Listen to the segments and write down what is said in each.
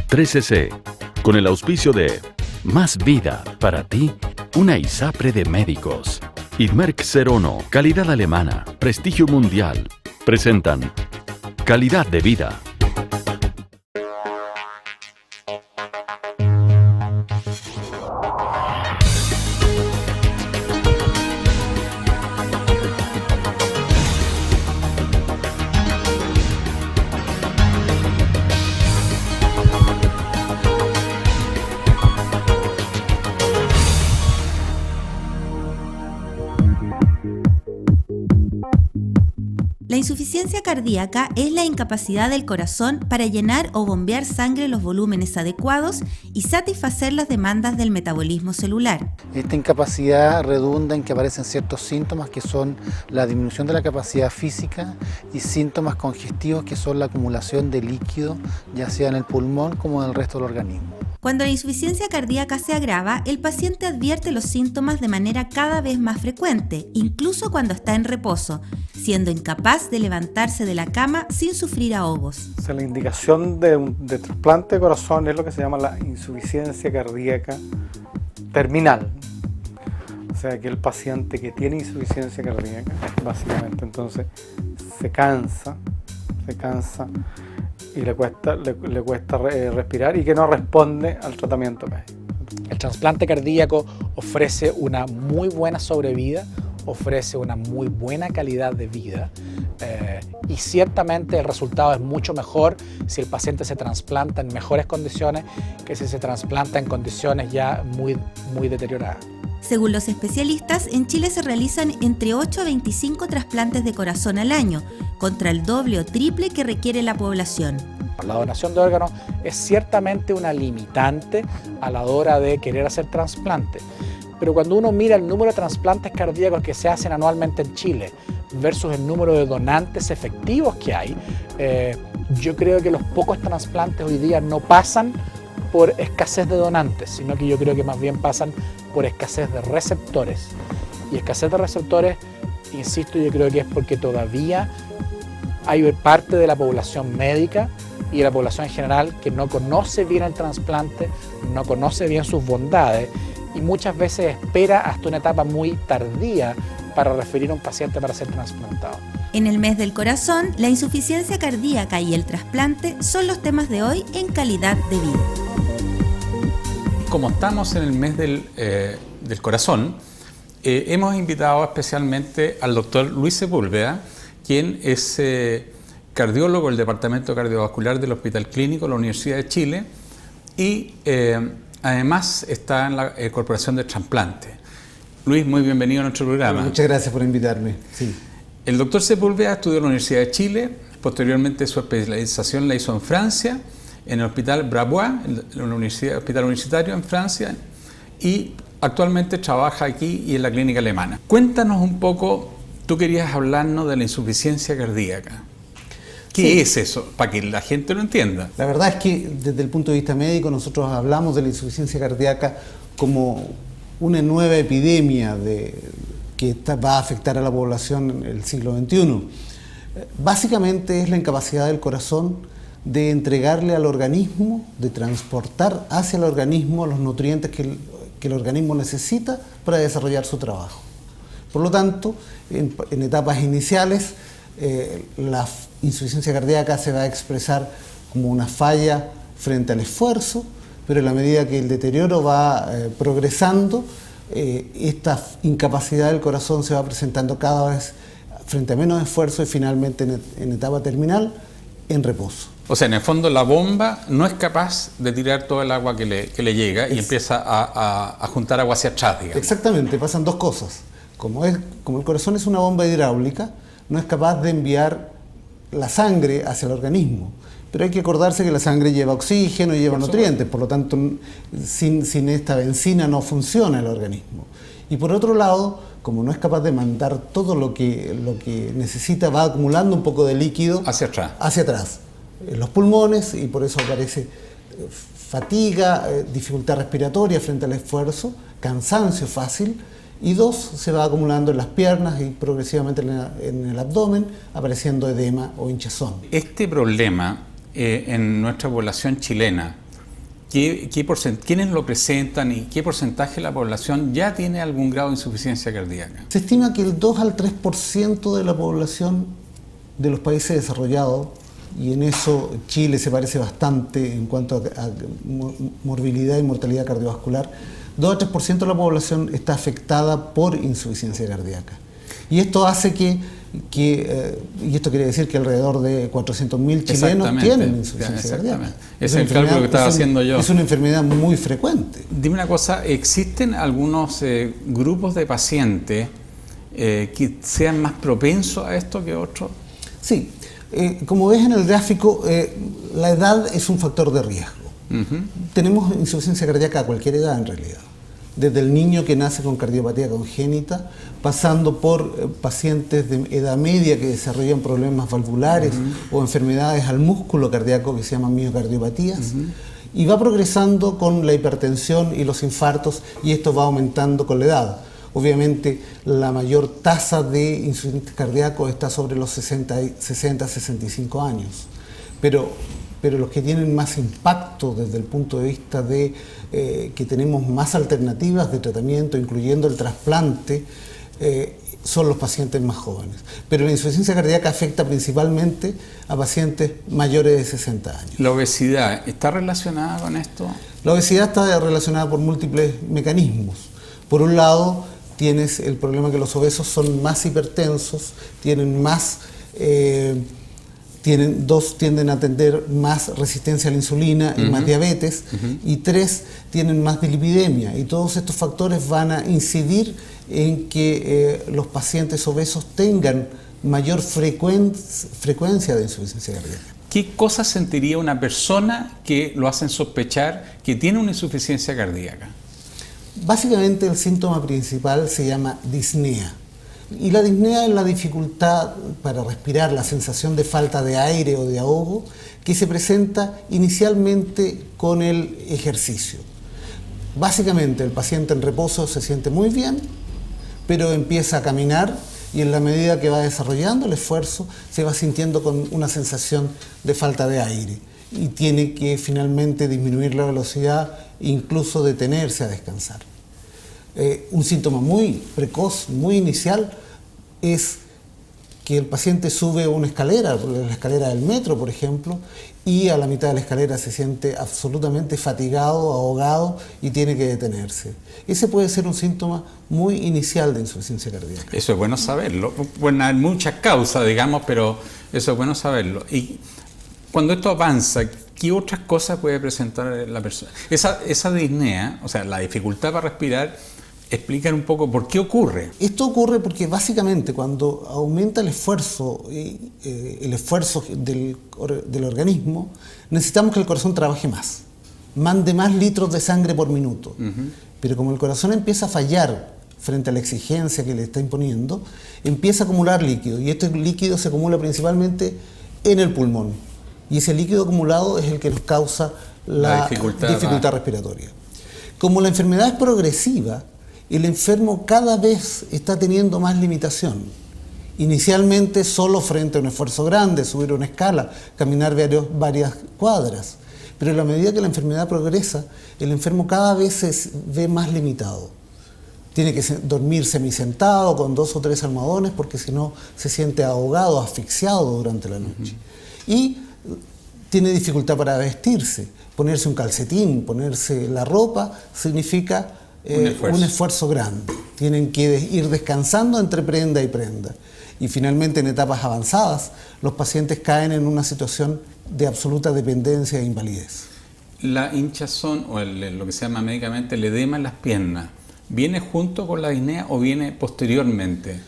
13C, con el auspicio de Más Vida para ti, una ISAPRE de médicos. Y Merck Serono, calidad alemana, prestigio mundial. Presentan Calidad de Vida. La insuficiencia cardíaca es la incapacidad del corazón para llenar o bombear sangre en los volúmenes adecuados y satisfacer las demandas del metabolismo celular. Esta incapacidad redunda en que aparecen ciertos síntomas que son la disminución de la capacidad física y síntomas congestivos que son la acumulación de líquido, ya sea en el pulmón como en el resto del organismo. Cuando la insuficiencia cardíaca se agrava, el paciente advierte los síntomas de manera cada vez más frecuente, incluso cuando está en reposo, siendo incapaz de levantarse de la cama sin sufrir ahogos. O sea, la indicación de trasplante de corazón es lo que se llama la insuficiencia cardíaca terminal. O sea, que el paciente que tiene insuficiencia cardíaca, básicamente, entonces se cansa y le cuesta respirar y que no responde al tratamiento médico. El trasplante cardíaco ofrece una muy buena sobrevida, ofrece una muy buena calidad de vida y ciertamente el resultado es mucho mejor si el paciente se trasplanta en mejores condiciones que si se trasplanta en condiciones ya muy deterioradas. Según los especialistas, en Chile se realizan entre 8 a 25 trasplantes de corazón al año, contra el doble o triple que requiere la población. La donación de órganos es ciertamente una limitante a la hora de querer hacer trasplante, pero cuando uno mira el número de trasplantes cardíacos que se hacen anualmente en Chile versus el número de donantes efectivos que hay, yo creo que los pocos trasplantes hoy día no pasan por escasez de donantes, sino que yo creo que más bien pasan por escasez de receptores. Y escasez de receptores, insisto, yo creo que es porque todavía hay parte de la población médica y de la población en general que no conoce bien el trasplante, no conoce bien sus bondades y muchas veces espera hasta una etapa muy tardía para referir a un paciente para ser trasplantado. En el mes del corazón, la insuficiencia cardíaca y el trasplante son los temas de hoy en Calidad de Vida. Como estamos en el mes del corazón, hemos invitado especialmente al doctor Luis Sepúlveda, quien es cardiólogo del Departamento Cardiovascular del Hospital Clínico de la Universidad de Chile y además está en la Corporación de Trasplante. Luis, muy bienvenido a nuestro programa. Muchas gracias por invitarme. Sí. El doctor Sepúlveda estudió en la Universidad de Chile, posteriormente su especialización la hizo en Francia, en el Hospital Bravois, en el Hospital Universitario en Francia, y actualmente trabaja aquí y en la clínica alemana. Cuéntanos un poco, tú querías hablarnos de la insuficiencia cardíaca. ¿Qué es eso? Para que la gente lo entienda. La verdad es que desde el punto de vista médico nosotros hablamos de la insuficiencia cardíaca como una nueva epidemia que va a afectar a la población en el siglo XXI. Básicamente es la incapacidad del corazón de entregarle al organismo, de transportar hacia el organismo los nutrientes que el organismo necesita para desarrollar su trabajo. Por lo tanto, en etapas iniciales, la insuficiencia cardíaca se va a expresar como una falla frente al esfuerzo, pero en la medida que el deterioro va progresando, esta incapacidad del corazón se va presentando cada vez frente a menos esfuerzo y finalmente en etapa terminal, en reposo. O sea, en el fondo la bomba no es capaz de tirar todo el agua que le llega y empieza a juntar agua hacia atrás, digamos. Exactamente, pasan dos cosas. Como el corazón es una bomba hidráulica, no es capaz de enviar la sangre hacia el organismo. Pero hay que acordarse que la sangre lleva oxígeno y lleva nutrientes, por lo tanto, sin esta benzina no funciona el organismo. Y por otro lado, como no es capaz de mandar todo lo que necesita, va acumulando un poco de líquido hacia atrás, en los pulmones, y por eso aparece fatiga, dificultad respiratoria frente al esfuerzo, cansancio fácil, y dos, se va acumulando en las piernas y progresivamente en el abdomen, apareciendo edema o hinchazón. Este problema en nuestra población chilena, ¿quiénes lo presentan y qué porcentaje de la población ya tiene algún grado de insuficiencia cardíaca? Se estima que el 2 al 3% de la población de los países desarrollados, y en eso Chile se parece bastante en cuanto a morbilidad y mortalidad cardiovascular, 2 a 3% de la población está afectada por insuficiencia cardíaca. Y esto hace y esto quiere decir que alrededor de 400.000 chilenos tienen insuficiencia cardíaca. Ese es el cálculo que estaba haciendo yo. Es una enfermedad muy frecuente. Dime una cosa, ¿existen algunos grupos de pacientes que sean más propensos a esto que otros? Sí, como ves en el gráfico, la edad es un factor de riesgo. Tenemos insuficiencia cardíaca a cualquier edad en realidad. Desde el niño que nace con cardiopatía congénita, pasando por pacientes de edad media que desarrollan problemas valvulares o enfermedades al músculo cardíaco que se llaman miocardiopatías, y va progresando con la hipertensión y los infartos, y esto va aumentando con la edad. Obviamente la mayor tasa de insuficiencia cardíaca está sobre los 60-65 años, pero los que tienen más impacto desde el punto de vista de que tenemos más alternativas de tratamiento, incluyendo el trasplante, son los pacientes más jóvenes. Pero la insuficiencia cardíaca afecta principalmente a pacientes mayores de 60 años. ¿La obesidad está relacionada con esto? La obesidad está relacionada por múltiples mecanismos. Por un lado, tienes el problema que los obesos son más hipertensos, tienen más... tienden a tener más resistencia a la insulina y más diabetes, y 3, tienen más dilipidemia, y todos estos factores van a incidir en que los pacientes obesos tengan mayor frecuencia de insuficiencia cardíaca. ¿Qué cosas sentiría una persona que lo hacen sospechar que tiene una insuficiencia cardíaca? Básicamente el síntoma principal se llama disnea. Y la disnea es la dificultad para respirar, la sensación de falta de aire o de ahogo que se presenta inicialmente con el ejercicio. Básicamente el paciente en reposo se siente muy bien, pero empieza a caminar y en la medida que va desarrollando el esfuerzo se va sintiendo con una sensación de falta de aire y tiene que finalmente disminuir la velocidad e incluso detenerse a descansar. Un síntoma muy precoz, muy inicial, es que el paciente sube una escalera, la escalera del metro, por ejemplo, y a la mitad de la escalera se siente absolutamente fatigado, ahogado y tiene que detenerse. Ese puede ser un síntoma muy inicial de insuficiencia cardíaca. Eso es bueno saberlo. Bueno, hay muchas causas, digamos, pero eso es bueno saberlo. Y cuando esto avanza, ¿qué otras cosas puede presentar la persona? Esa disnea, o sea, la dificultad para respirar, explican un poco por qué ocurre. Esto ocurre porque básicamente cuando aumenta el esfuerzo del organismo, necesitamos que el corazón trabaje más, mande más litros de sangre por minuto. Pero como el corazón empieza a fallar frente a la exigencia que le está imponiendo, empieza a acumular líquido, y este líquido se acumula principalmente en el pulmón. Y ese líquido acumulado es el que nos causa la dificultad respiratoria. Como la enfermedad es progresiva, el enfermo cada vez está teniendo más limitación. Inicialmente solo frente a un esfuerzo grande, subir una escala, caminar varias cuadras. Pero a la medida que la enfermedad progresa, el enfermo cada vez se ve más limitado. Tiene que dormir semisentado con 2 o 3 almohadones porque si no se siente ahogado, asfixiado durante la noche. Y tiene dificultad para vestirse. Ponerse un calcetín, ponerse la ropa, significa un esfuerzo grande. Tienen que ir descansando entre prenda y prenda. Y finalmente, en etapas avanzadas, los pacientes caen en una situación de absoluta dependencia e invalidez. La hinchazón, o lo que se llama médicamente el edema en las piernas, ¿viene junto con la disnea o viene posteriormente?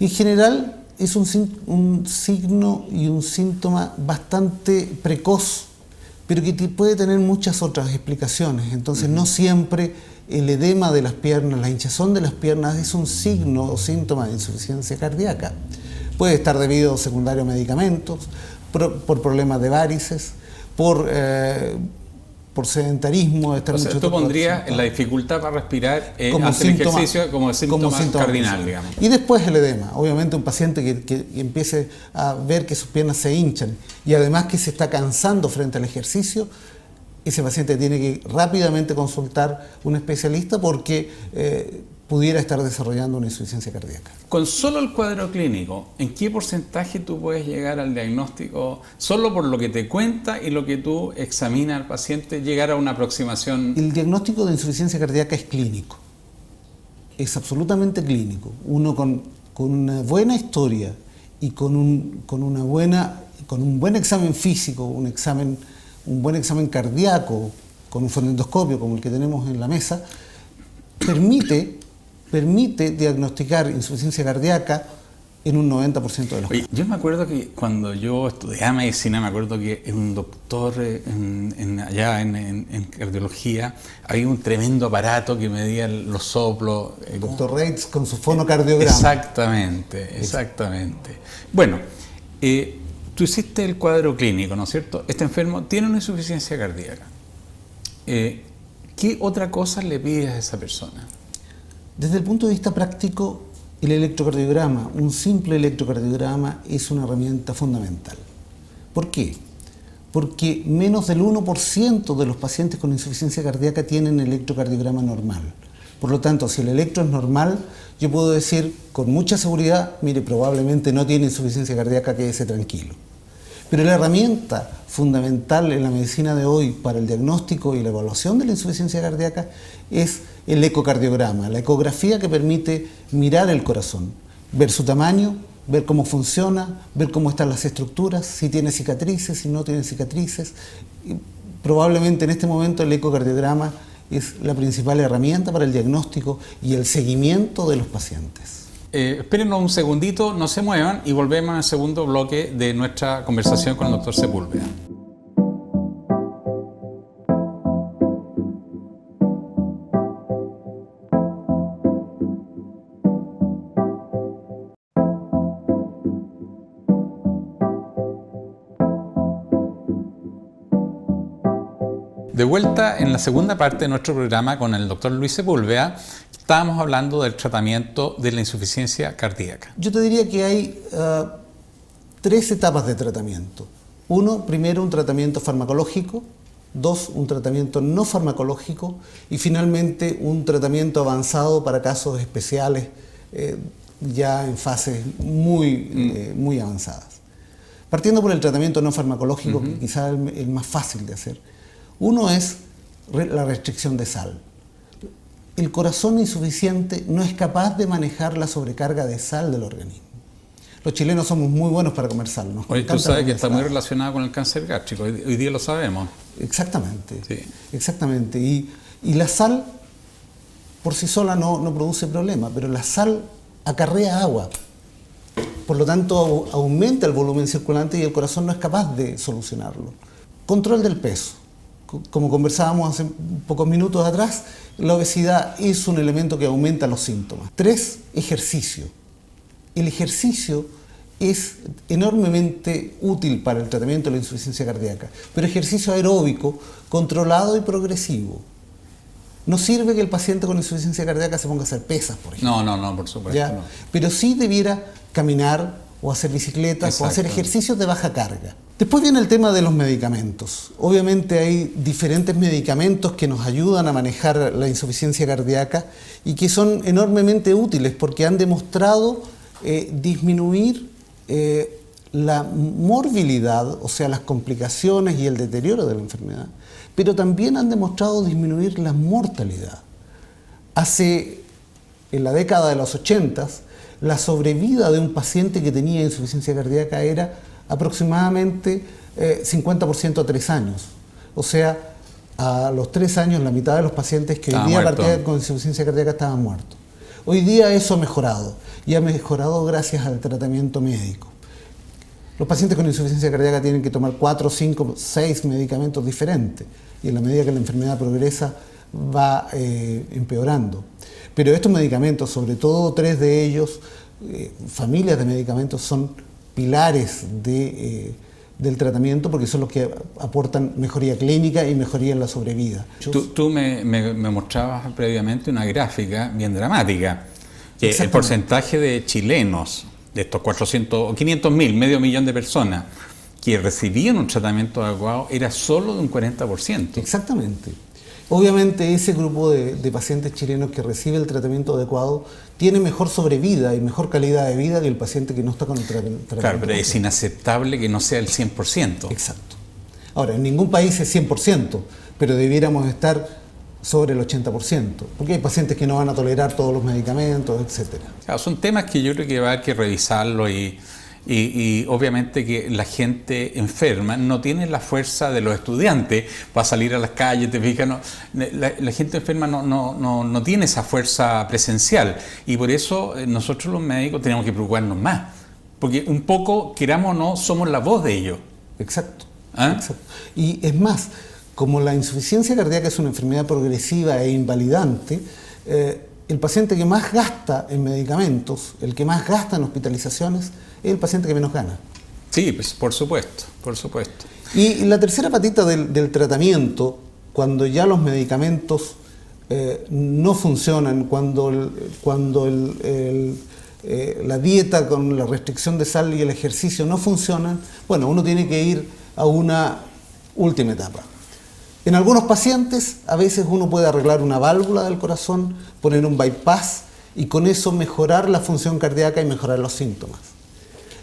En general, es un signo y un síntoma bastante precoz, pero que puede tener muchas otras explicaciones. Entonces, no siempre el edema de las piernas, la hinchazón de las piernas es un signo o síntoma de insuficiencia cardíaca. Puede estar debido secundario a medicamentos, por problemas de varices, por sedentarismo. O sea, esto pondría la dificultad para respirar ante el ejercicio como síntoma cardinal, digamos. Y después el edema. Obviamente un paciente que empiece a ver que sus piernas se hinchan y además que se está cansando frente al ejercicio, ese paciente tiene que rápidamente consultar un especialista porque pudiera estar desarrollando una insuficiencia cardíaca. Con solo el cuadro clínico, ¿en qué porcentaje tú puedes llegar al diagnóstico, solo por lo que te cuenta y lo que tú examinas al paciente, llegar a una aproximación? El diagnóstico de insuficiencia cardíaca es clínico, es absolutamente clínico. Uno con una buena historia y con un buen examen físico, un buen examen cardíaco, con un fonendoscopio como el que tenemos en la mesa, permite diagnosticar insuficiencia cardíaca en un 90% de los casos. Yo me acuerdo que cuando yo estudiaba medicina, me acuerdo que un doctor allá en cardiología, había un tremendo aparato que medía los soplos. El doctor Reitz con su fonocardiograma. Exactamente. Bueno, tú hiciste el cuadro clínico, ¿no es cierto? Este enfermo tiene una insuficiencia cardíaca. ¿Qué otra cosa le pides a esa persona? Desde el punto de vista práctico, el electrocardiograma, un simple electrocardiograma, es una herramienta fundamental. ¿Por qué? Porque menos del 1% de los pacientes con insuficiencia cardíaca tienen electrocardiograma normal. Por lo tanto, si el electro es normal, yo puedo decir con mucha seguridad, mire, probablemente no tiene insuficiencia cardíaca, quédese tranquilo. Pero la herramienta fundamental en la medicina de hoy para el diagnóstico y la evaluación de la insuficiencia cardíaca es el ecocardiograma, la ecografía que permite mirar el corazón, ver su tamaño, ver cómo funciona, ver cómo están las estructuras, si tiene cicatrices, si no tiene cicatrices. Probablemente en este momento el ecocardiograma es la principal herramienta para el diagnóstico y el seguimiento de los pacientes. Espérenos un segundito, no se muevan y volvemos al segundo bloque de nuestra conversación con el doctor Sepúlveda. De vuelta en la segunda parte de nuestro programa con el doctor Luis Sepúlveda. Estábamos hablando del tratamiento de la insuficiencia cardíaca. Yo te diría que hay 3 etapas de tratamiento. Primero un tratamiento farmacológico, 2, un tratamiento no farmacológico y finalmente un tratamiento avanzado para casos especiales ya en fases muy avanzadas. Partiendo por el tratamiento no farmacológico, que quizás es el más fácil de hacer. Uno es la restricción de sal. El corazón insuficiente no es capaz de manejar la sobrecarga de sal del organismo. Los chilenos somos muy buenos para comer sal. Oye, tú sabes que está muy relacionado con el cáncer gástrico, hoy día lo sabemos. Exactamente, sí. Exactamente. Y la sal por sí sola no produce problema, pero la sal acarrea agua. Por lo tanto, aumenta el volumen circulante y el corazón no es capaz de solucionarlo. Control del peso. Como conversábamos hace pocos minutos atrás, la obesidad es un elemento que aumenta los síntomas. 3, ejercicio. El ejercicio es enormemente útil para el tratamiento de la insuficiencia cardíaca, pero ejercicio aeróbico, controlado y progresivo. No sirve que el paciente con insuficiencia cardíaca se ponga a hacer pesas, por ejemplo. No, por supuesto. ¿Ya? No. Pero sí debiera caminar o hacer bicicletas. Exacto. O hacer ejercicios de baja carga. Después viene el tema de los medicamentos. Obviamente hay diferentes medicamentos que nos ayudan a manejar la insuficiencia cardíaca y que son enormemente útiles porque han demostrado disminuir la morbilidad, o sea, las complicaciones y el deterioro de la enfermedad, pero también han demostrado disminuir la mortalidad. En la década de los 80, la sobrevida de un paciente que tenía insuficiencia cardíaca era aproximadamente 50% a 3 años. O sea, a los 3 años la mitad de los pacientes que hoy día partían con insuficiencia cardíaca estaban muertos. Hoy día eso ha mejorado, y ha mejorado gracias al tratamiento médico. Los pacientes con insuficiencia cardíaca tienen que tomar 4, 5, 6 medicamentos diferentes, y en la medida que la enfermedad progresa va empeorando. Pero estos medicamentos, sobre todo 3 de ellos, familias de medicamentos, son pilares del tratamiento porque son los que aportan mejoría clínica y mejoría en la sobrevida. Tú me mostrabas previamente una gráfica bien dramática, que el porcentaje de chilenos, de estos 400 o 500.000, medio millón de personas, que recibían un tratamiento adecuado era solo de un 40%. Exactamente. Obviamente ese grupo de pacientes chilenos que recibe el tratamiento adecuado tiene mejor sobrevida y mejor calidad de vida que el paciente que no está con el tratamiento. Claro, pero es inaceptable que no sea el 100%. Exacto. Ahora, en ningún país es 100%, pero debiéramos estar sobre el 80%, porque hay pacientes que no van a tolerar todos los medicamentos, etcétera. Claro, son temas que yo creo que va a haber que revisarlo y obviamente que la gente enferma no tiene la fuerza de los estudiantes para salir a las calles, te fijas, no, la gente enferma no tiene esa fuerza presencial y por eso nosotros los médicos tenemos que preocuparnos más, porque un poco, queramos o no, somos la voz de ellos. Exacto. ¿Ah? Exacto. Y es más, como la insuficiencia cardíaca es una enfermedad progresiva e invalidante, el paciente que más gasta en medicamentos, el que más gasta en hospitalizaciones, es el paciente que menos gana. Sí, pues por supuesto, por supuesto. Y la tercera patita del tratamiento, cuando ya los medicamentos no funcionan, cuando la dieta con la restricción de sal y el ejercicio no funcionan, bueno, uno tiene que ir a una última etapa. En algunos pacientes, a veces uno puede arreglar una válvula del corazón, poner un bypass y con eso mejorar la función cardíaca y mejorar los síntomas.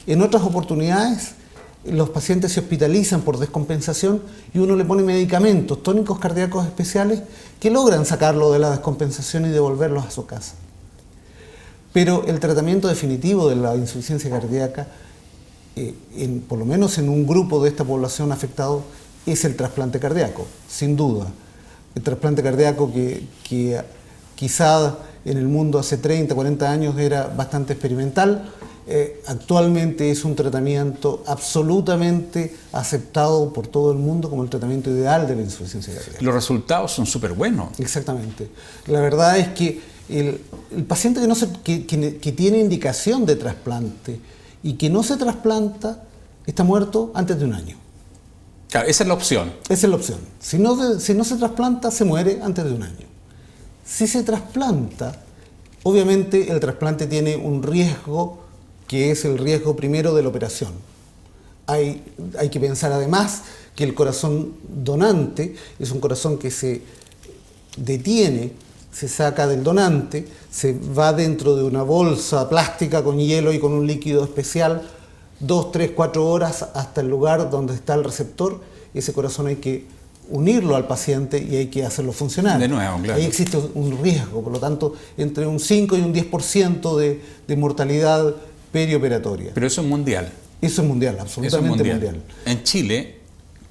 En otras oportunidades, los pacientes se hospitalizan por descompensación y uno le pone medicamentos, tónicos cardíacos especiales, que logran sacarlo de la descompensación y devolverlos a su casa. Pero el tratamiento definitivo de la insuficiencia cardíaca, por lo menos en un grupo de esta población afectado, es el trasplante cardíaco, sin duda. El trasplante cardíaco que quizá en el mundo hace 30, 40 años era bastante experimental, actualmente es un tratamiento absolutamente aceptado por todo el mundo como el tratamiento ideal de la insuficiencia cardíaca. Los resultados son súper buenos. Exactamente. La verdad es que el paciente que tiene indicación de trasplante y que no se trasplanta está muerto antes de un año. Claro, esa es la opción. Esa es la opción. Si no se trasplanta, se muere antes de un año. Si se trasplanta, obviamente el trasplante tiene un riesgo que es el riesgo primero de la operación. Hay que pensar además que el corazón donante es un corazón que se detiene, se saca del donante, se va dentro de una bolsa plástica con hielo y con un líquido especial 2, 3, 4 horas hasta el lugar donde está el receptor. Ese corazón hay que unirlo al paciente y hay que hacerlo funcionar. De nuevo, claro. Ahí existe un riesgo, por lo tanto, entre un 5 y un 10% de mortalidad perioperatoria. Pero eso es mundial. Eso es mundial, absolutamente mundial. En Chile,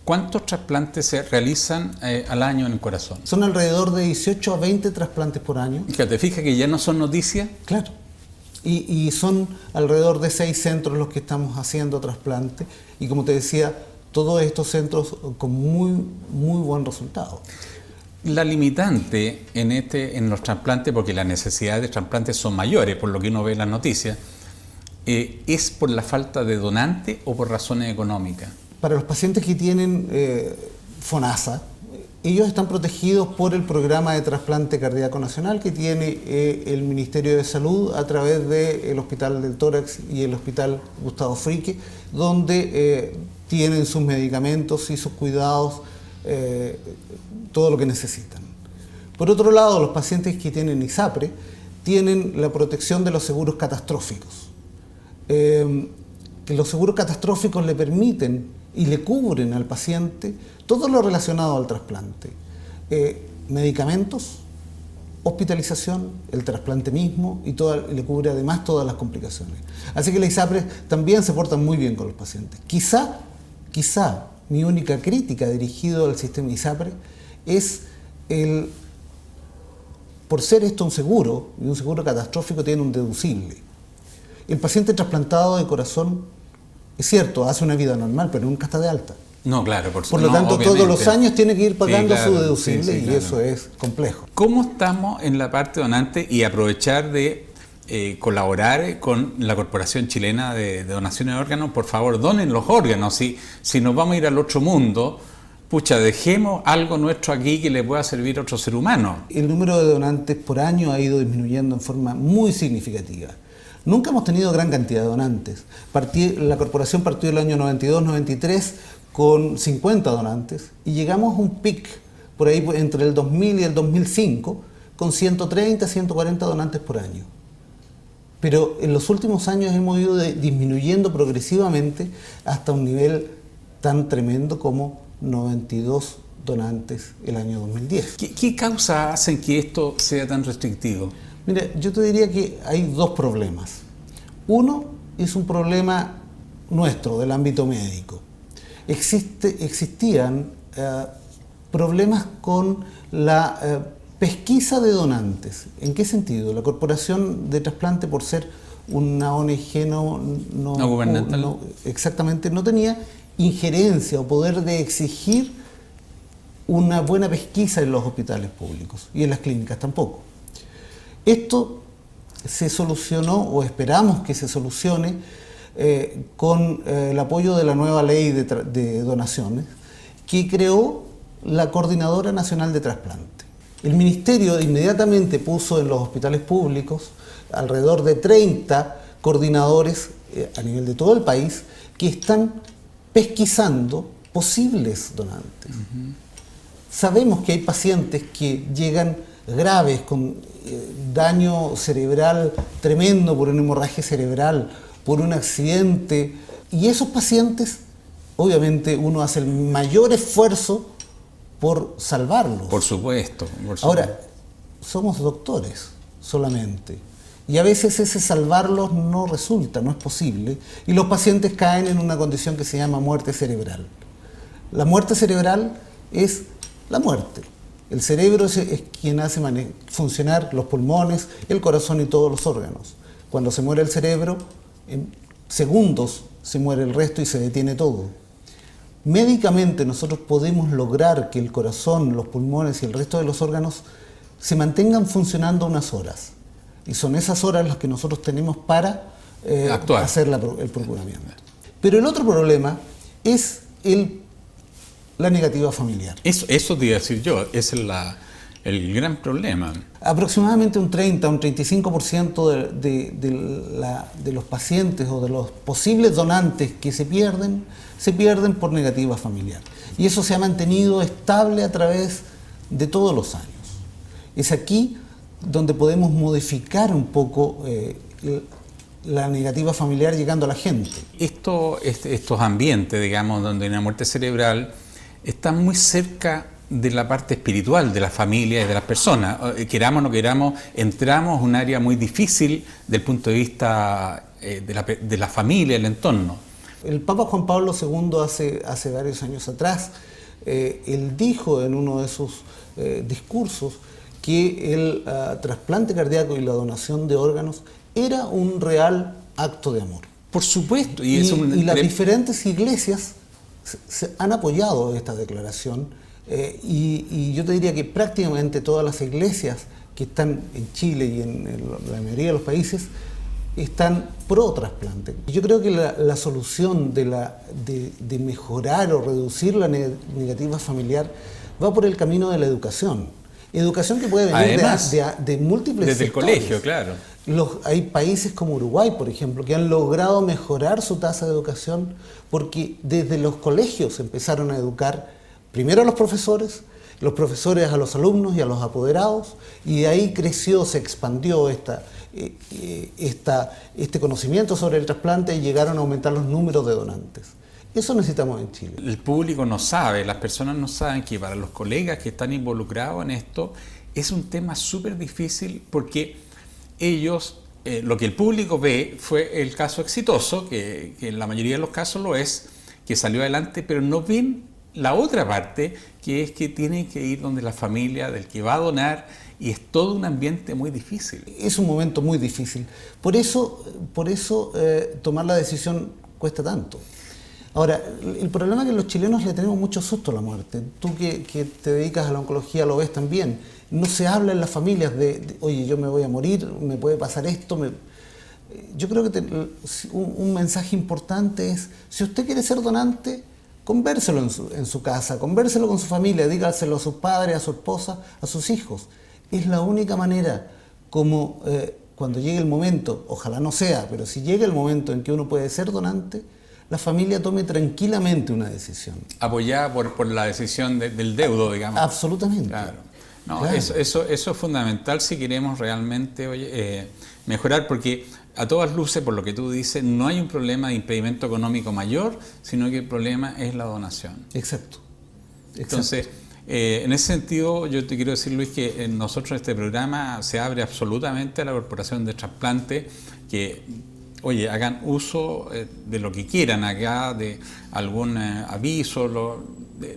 ¿cuántos trasplantes se realizan al año en el corazón? Son alrededor de 18 a 20 trasplantes por año. ¿Te fijas que ya no son noticias? Claro. Y son alrededor de 6 centros los que estamos haciendo trasplantes. Y como te decía, todos estos centros con muy, muy buen resultado. La limitante en los trasplantes, porque las necesidades de trasplantes son mayores, por lo que uno ve en las noticias, ¿es por la falta de donante o por razones económicas? Para los pacientes que tienen FONASA, ellos están protegidos por el programa de trasplante cardíaco nacional que tiene el Ministerio de Salud a través del Hospital del Tórax y el Hospital Gustavo Frique, donde tienen sus medicamentos y sus cuidados, todo lo que necesitan. Por otro lado, los pacientes que tienen ISAPRE tienen la protección de los seguros catastróficos. Que los seguros catastróficos le permiten y le cubren al paciente todo lo relacionado al trasplante. Medicamentos, hospitalización, el trasplante mismo y le cubre además todas las complicaciones. Así que la ISAPRE también se porta muy bien con los pacientes. Quizá mi única crítica dirigida al sistema ISAPRE es por ser esto un seguro, y un seguro catastrófico tiene un deducible. El paciente trasplantado de corazón, es cierto, hace una vida normal, pero nunca está de alta. No, claro, por lo tanto, todos los años tiene que ir pagando su deducible y claro. eso es complejo. ¿Cómo estamos en la parte donante y aprovechar de colaborar con la Corporación Chilena de Donaciones de Órganos? Por favor, donen los órganos. Si nos vamos a ir al otro mundo, pucha, dejemos algo nuestro aquí que le pueda servir a otro ser humano. El número de donantes por año ha ido disminuyendo en forma muy significativa. Nunca hemos tenido gran cantidad de donantes. La corporación partió el año 92-93 con 50 donantes y llegamos a un pic por ahí entre el 2000 y el 2005 con 130, 140 donantes por año. Pero en los últimos años hemos ido disminuyendo progresivamente hasta un nivel tan tremendo como 92 donantes el año 2010. ¿Qué causas hacen que esto sea tan restrictivo? Mira, yo te diría que hay dos problemas. Uno es un problema nuestro, del ámbito médico. Existían problemas con la pesquisa de donantes. ¿En qué sentido? La Corporación de Trasplante, por ser una ONG no gubernamental, exactamente, no tenía injerencia o poder de exigir una buena pesquisa en los hospitales públicos y en las clínicas tampoco. Esto se solucionó, o esperamos que se solucione, con el apoyo de la nueva ley de donaciones que creó la Coordinadora Nacional de Trasplante. El Ministerio inmediatamente puso en los hospitales públicos alrededor de 30 coordinadores a nivel de todo el país que están pesquisando posibles donantes. Sabemos que hay pacientes que llegan graves con daño cerebral tremendo por una hemorragia cerebral, por un accidente, y esos pacientes, obviamente, uno hace el mayor esfuerzo por salvarlos. Por supuesto. Ahora, somos doctores solamente, y a veces ese salvarlos no resulta, no es posible, y los pacientes caen en una condición que se llama muerte cerebral. La muerte cerebral es la muerte. El cerebro es quien hace funcionar los pulmones, el corazón y todos los órganos. Cuando se muere el cerebro, en segundos se muere el resto y se detiene todo. Médicamente nosotros podemos lograr que el corazón, los pulmones y el resto de los órganos se mantengan funcionando unas horas. Y son esas horas las que nosotros tenemos para hacer el procuramiento. Pero el otro problema es la negativa familiar. Eso te iba a decir yo, ese es el gran problema. Aproximadamente un 30, un 35% de los pacientes o de los posibles donantes que se pierden por negativa familiar. Y eso se ha mantenido estable a través de todos los años. Es aquí donde podemos modificar un poco la negativa familiar llegando a la gente. Estos ambientes, digamos, donde hay una muerte cerebral, están muy cerca de la parte espiritual de la familia y de las personas. Queramos o no queramos, entramos a un área muy difícil del punto de vista de la familia, el entorno. El Papa Juan Pablo II hace varios años atrás, él dijo en uno de sus discursos que el trasplante cardíaco y la donación de órganos era un real acto de amor. Por supuesto. Y las diferentes iglesias se han apoyado esta declaración y yo te diría que prácticamente todas las iglesias que están en Chile y en la mayoría de los países están pro trasplante. Yo creo que la solución de mejorar o reducir la negativa familiar va por el camino de la educación. Educación que puede venir de múltiples desde sectores. El colegio, claro. Hay países como Uruguay, por ejemplo, que han logrado mejorar su tasa de educación porque desde los colegios empezaron a educar primero a los profesores a los alumnos y a los apoderados, y de ahí creció, se expandió este conocimiento sobre el trasplante y llegaron a aumentar los números de donantes. Eso necesitamos en Chile. El público no sabe, las personas no saben que para los colegas que están involucrados en esto es un tema súper difícil porque ellos, lo que el público ve fue el caso exitoso, que en la mayoría de los casos lo es, que salió adelante, pero no ven la otra parte, que es que tienen que ir donde la familia del que va a donar, y es todo un ambiente muy difícil. Es un momento muy difícil. Por eso tomar la decisión cuesta tanto. Ahora, el problema es que los chilenos le tenemos mucho susto a la muerte. Tú que te dedicas a la oncología lo ves también. No se habla en las familias oye, yo me voy a morir, me puede pasar esto. Yo creo que un mensaje importante es, si usted quiere ser donante, convérselo en su casa, convérselo con su familia, dígaselo a sus padres, a su esposa, a sus hijos. Es la única manera como cuando llegue el momento, ojalá no sea, pero si llega el momento en que uno puede ser donante, la familia tome tranquilamente una decisión. Apoyada por la decisión del deudo, digamos. Absolutamente. Claro. No, Claro. Eso es fundamental si queremos realmente mejorar, porque a todas luces, por lo que tú dices, no hay un problema de impedimento económico mayor, sino que el problema es la donación. Exacto. Entonces, en ese sentido, yo te quiero decir, Luis, que nosotros este programa se abre absolutamente a la Corporación de Trasplante, que, oye, hagan uso de lo que quieran acá, de algún aviso,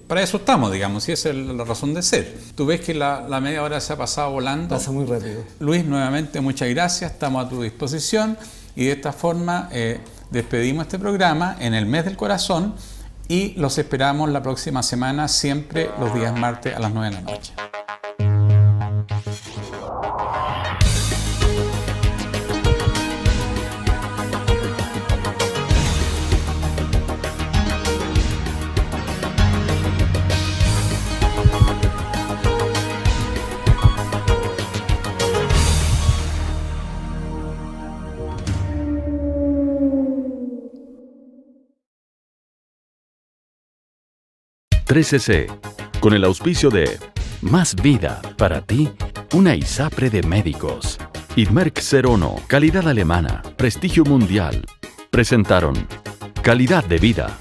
para eso estamos, digamos, y esa es la razón de ser. Tú ves que la media hora se ha pasado volando. Pasa muy rápido. Luis, nuevamente muchas gracias, estamos a tu disposición y de esta forma despedimos este programa en el mes del corazón y los esperamos la próxima semana, siempre los días martes a las 9 de la noche. .cc, con el auspicio de Más Vida, para ti, una ISAPRE de médicos. Idmerc 01, calidad alemana, prestigio mundial. Presentaron Calidad de Vida.